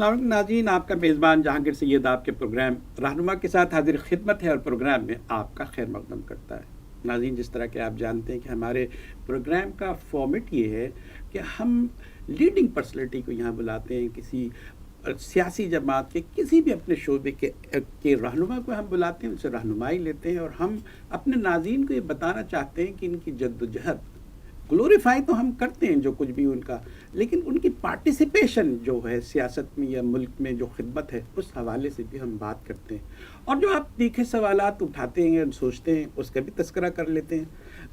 السلام علیکم ناظرین، آپ کا میزبان جہانگیر سید آپ کے پروگرام رہنما کے ساتھ حاضر خدمت ہے اور پروگرام میں آپ کا خیر مقدم کرتا ہے۔ ناظرین، جس طرح کہ آپ جانتے ہیں کہ ہمارے پروگرام کا فارمیٹ یہ ہے کہ ہم لیڈنگ پرسنالٹی کو یہاں بلاتے ہیں، کسی سیاسی جماعت کے کسی بھی اپنے شعبے کے رہنما کو ہم بلاتے ہیں، ان سے رہنمائی لیتے ہیں اور ہم اپنے ناظرین کو یہ بتانا چاہتے ہیں کہ ان کی جد و جہد گلوریفائی تو ہم کرتے ہیں جو کچھ بھی ان کا، لیکن ان کی پارٹیسپیشن جو ہے سیاست میں یا ملک میں جو خدمت ہے اس حوالے سے بھی ہم بات کرتے ہیں، اور جو آپ تیکھے سوالات اٹھاتے ہیں سوچتے ہیں اس کا بھی تذکرہ کر لیتے ہیں۔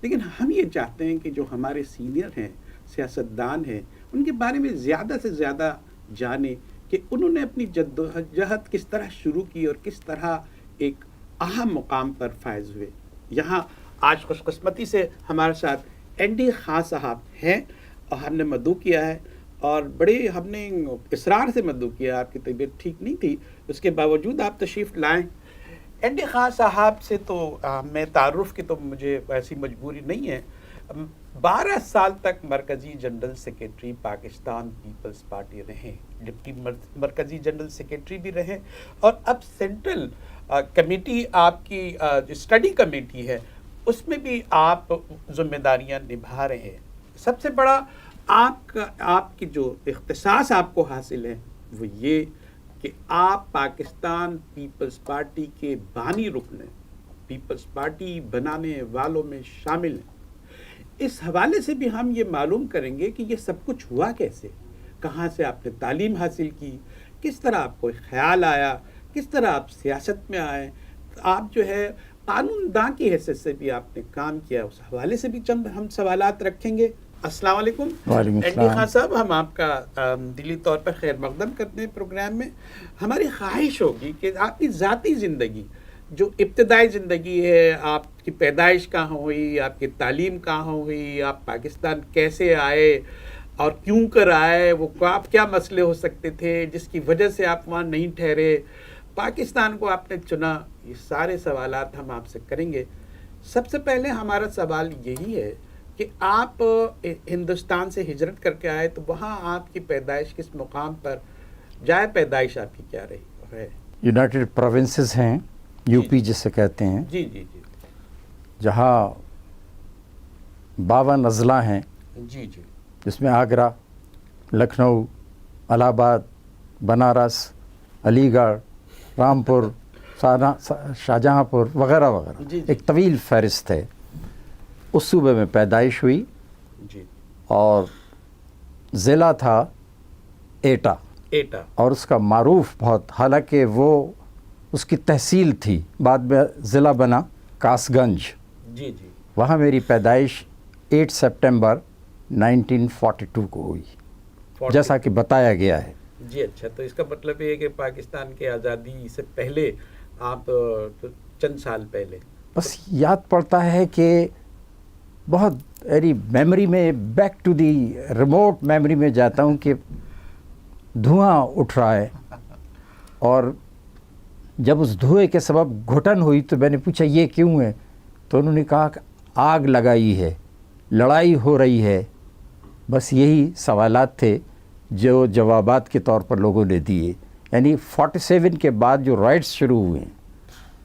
لیکن ہم یہ چاہتے ہیں کہ جو ہمارے سینئر ہیں، سیاستدان ہیں، ان کے بارے میں زیادہ سے زیادہ جانیں کہ انہوں نے اپنی جدوجہد کس طرح شروع کی اور کس طرح ایک اہم مقام پر فائز ہوئے۔ یہاں آج خوش قسمتی سے ہمارے ساتھ این ڈی خان صاحب ہیں اور ہم نے مدعو کیا ہے، اور بڑے ہم نے اصرار سے مدعو کیا، آپ کی طبیعت ٹھیک نہیں تھی، اس کے باوجود آپ تشریف لائیں۔ این ڈی خان صاحب سے تو میں تعارف کی تو مجھے ایسی مجبوری نہیں ہے۔ 12 سال تک مرکزی general secretary Pakistan Peoples Party رہے، ڈپٹی مرکزی جنرل سیکریٹری بھی رہے، اور اب سینٹرل کمیٹی آپ کی اسٹڈی کمیٹی ہے اس میں بھی آپ ذمہ داریاں نبھا رہے ہیں۔ سب سے بڑا آپ کی جو اختصاص آپ کو حاصل ہے وہ یہ کہ آپ پاکستان پیپلز پارٹی کے بانی رکن ہیں، پیپلز پارٹی بنانے والوں میں شامل ہیں۔ اس حوالے سے بھی ہم یہ معلوم کریں گے کہ یہ سب کچھ ہوا کیسے، کہاں سے آپ نے تعلیم حاصل کی، کس طرح آپ کو خیال آیا، کس طرح آپ سیاست میں آئے، آپ جو ہے قانون داں کی حیثیت سے بھی آپ نے کام کیا، اس حوالے سے بھی چند ہم سوالات رکھیں گے۔ السلام علیکم این ڈی خان صاحب، ہم آپ کا دلی طور پر خیر مقدم کرتے ہیں پروگرام میں۔ ہماری خواہش ہوگی کہ آپ کی ذاتی زندگی، جو ابتدائی زندگی ہے، آپ کی پیدائش کہاں ہوئی، آپ کی تعلیم کہاں ہوئی، آپ پاکستان کیسے آئے اور کیوں کر آئے، وہ آپ کیا مسئلے ہو سکتے تھے جس کی وجہ سے آپ وہاں نہیں ٹھہرے، پاکستان کو آپ نے چنا، یہ سارے سوالات ہم آپ سے کریں گے۔ سب سے پہلے ہمارا سوال یہی ہے کہ آپ ہندوستان سے ہجرت کر کے آئے تو وہاں آپ کی پیدائش کس مقام پر، جائے پیدائش آپ کی کیا رہی ہے؟ یونائٹڈ پروونسز ہیں، یو پی جسے کہتے ہیں، جی جی جی جہاں 52 اضلاع ہیں، جی جی، جس میں آگرہ، لکھنؤ، الہ آباد، بنارس، علی گڑھ، رامپور، شاہجہاں پور وغیرہ وغیرہ، جی جی، ایک طویل فہرست ہے۔ اس صوبے میں پیدائش ہوئی جی، اور ضلع تھا ایٹا، اور اس کا معروف بہت، حالانکہ وہ اس کی تحصیل تھی، بعد میں ضلع بنا کاس گنج۔ جی جی، وہاں میری پیدائش 8 سپٹمبر 1942 کو ہوئی، جیسا کہ بتایا گیا ہے۔ جی اچھا، تو اس کا مطلب یہ ہے کہ پاکستان کی آزادی سے پہلے آپ چند سال پہلے، بس یاد پڑتا ہے کہ بہت میری میموری میں، back to the remote memory میں جاتا ہوں کہ دھواں اٹھ رہا ہے، اور جب اس دھوئے کے سبب گھٹن ہوئی تو میں نے پوچھا یہ کیوں ہے، تو انہوں نے کہا کہ آگ لگائی ہے، لڑائی ہو رہی ہے۔ بس یہی سوالات تھے جو جوابات کے طور پر لوگوں نے دیے۔ یعنی 47 کے بعد جو رائٹس شروع ہوئے ہیں،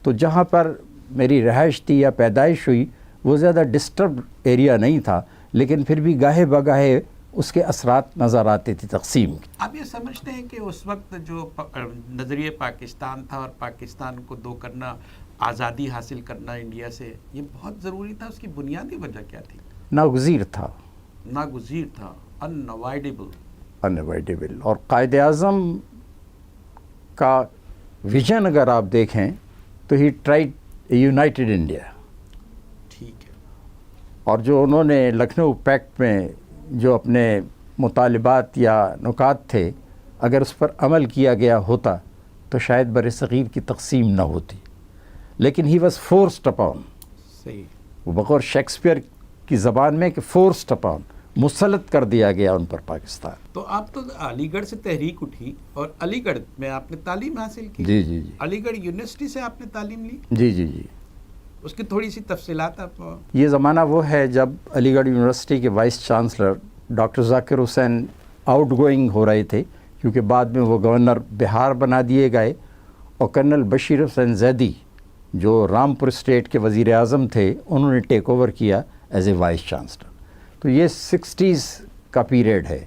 تو جہاں پر میری رہائش تھی یا پیدائش ہوئی وہ زیادہ ڈسٹربڈ ایریا نہیں تھا، لیکن پھر بھی گاہے بگاہے اس کے اثرات نظر آتے تھے تقسیم کے۔ آپ یہ سمجھتے ہیں کہ اس وقت جو نظریہ پاکستان تھا اور پاکستان کو دو کرنا، آزادی حاصل کرنا انڈیا سے، یہ بہت ضروری تھا؟ اس کی بنیادی وجہ کیا تھی؟ ناگزیر تھا، ناگزیر تھا، انوائڈیبل۔ اور قائد اعظم کا ویژن اگر آپ دیکھیں تو ہی ٹرائیڈ یونائٹڈ انڈیا، ٹھیک ہے، اور جو انہوں نے لکھنؤ پیکٹ میں جو اپنے مطالبات یا نکات تھے، اگر اس پر عمل کیا گیا ہوتا تو شاید بر صغیر کی تقسیم نہ ہوتی، لیکن ہی واز فورسڈ اپون، صحیح، وہ بغور شیکسپیئر کی زبان میں کہ فورسڈ اپون، مسلط کر دیا گیا ان پر پاکستان۔ تو آپ تو علی گڑھ سے تحریک اٹھی اور علی گڑھ میں آپ نے تعلیم حاصل کی؟ جی جی جی، علی گڑھ یونیورسٹی سے آپ نے تعلیم لی؟ جی جی جی۔ اس کی تھوڑی سی تفصیلات آپ، یہ زمانہ وہ ہے جب علی گڑھ یونیورسٹی کے وائس چانسلر ڈاکٹر ذاکر حسین آؤٹ گوئنگ ہو رہے تھے، کیونکہ بعد میں وہ گورنر بہار بنا دیے گئے، اور کرنل بشیر حسین زیدی جو رامپور اسٹیٹ کے وزیر اعظم تھے انہوں نے ٹیک اوور کیا ایز اے وائس چانسلر. تو یہ 60s کا پیریڈ ہے.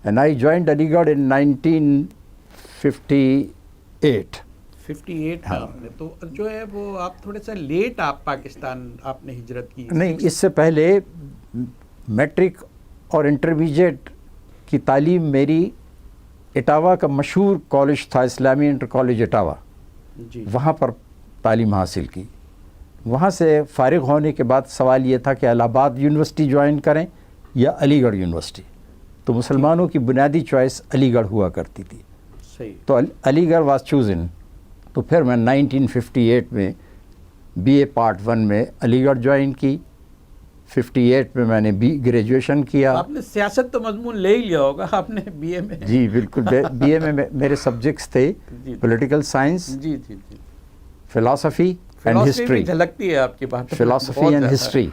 اینڈ آئی جوائنڈ علی گڑھ ان 1958. 58 ہاں. میں تو جو ہے وہ آپ تھوڑے سا لیٹ آپ پاکستان آپ نے ہجرت کی. نہیں، اس سے پہلے میٹرک اور انٹرمیڈیٹ کی تعلیم میری اٹاوا کا مشہور کالج تھا، اسلامی انٹر کالج اٹاوا، جی وہاں پر تعلیم حاصل کی. وہاں سے فارغ ہونے کے بعد سوال یہ تھا کہ الہ آباد یونیورسٹی جوائن کریں یا علی گڑھ یونیورسٹی. تو مسلمانوں کی بنیادی چوائس علی گڑھ ہوا کرتی تھی، صحیح. تو علی گڑھ واز چوزن. تو پھر میں 1958 میں بی اے پارٹ 1 میں علی گڑھ جوائن کی. 58 میں میں نے گریجویشن کیا. آپ نے سیاست تو مضمون لے ہی لیا ہوگا آپ نے بی اے میں. جی بالکل. بی اے میں میرے سبجیکٹس تھے جی پولیٹیکل سائنس، جی جی جی. Philosophy and philosophy history. بھی جھلکتی ہے آپ کی بات. فلاسفی اینڈ ہسٹری،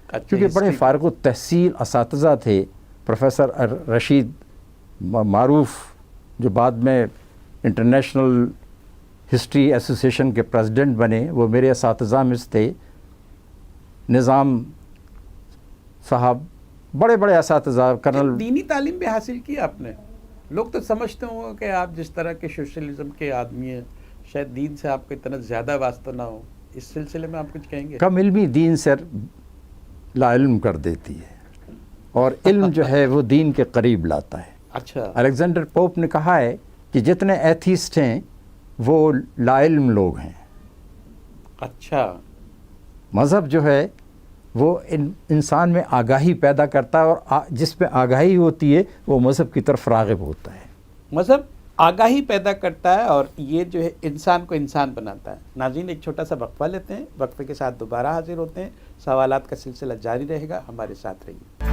کیونکہ بڑے فارغ التحصیل اساتذہ تھے. پروفیسر رشید معروف جو بعد میں انٹرنیشنل ہسٹری ایسوسیشن کے پریزیڈنٹ بنے، وہ میرے اساتذہ میں سے تھے. نظام صاحب، بڑے بڑے اساتذہ. کرنل دینی تعلیم بھی حاصل کی آپ نے. لوگ تو سمجھتے ہوں کہ آپ جس طرح کے سوشلزم کے آدمی ہیں شاید دین سے آپ کو اتنا زیادہ واسطہ نہ ہو. اس سلسلے میں آپ کچھ کہیں گے؟ کم علمی دین سے لا علم کر دیتی ہے، اور علم جو ہے وہ دین کے قریب لاتا ہے. اچھا. الیگزینڈر پوپ نے کہا ہے کہ جتنے ایتھیسٹ ہیں وہ لا علم لوگ ہیں. اچھا. مذہب جو ہے وہ انسان میں آگاہی پیدا کرتا ہے، اور جس میں آگاہی ہوتی ہے وہ مذہب کی طرف راغب ہوتا ہے. مذہب آگاہی پیدا کرتا ہے اور یہ جو ہے انسان کو انسان بناتا ہے. ناظرین ایک چھوٹا سا وقفہ لیتے ہیں، وقفے کے ساتھ دوبارہ حاضر ہوتے ہیں. سوالات کا سلسلہ جاری رہے گا، ہمارے ساتھ رہیے.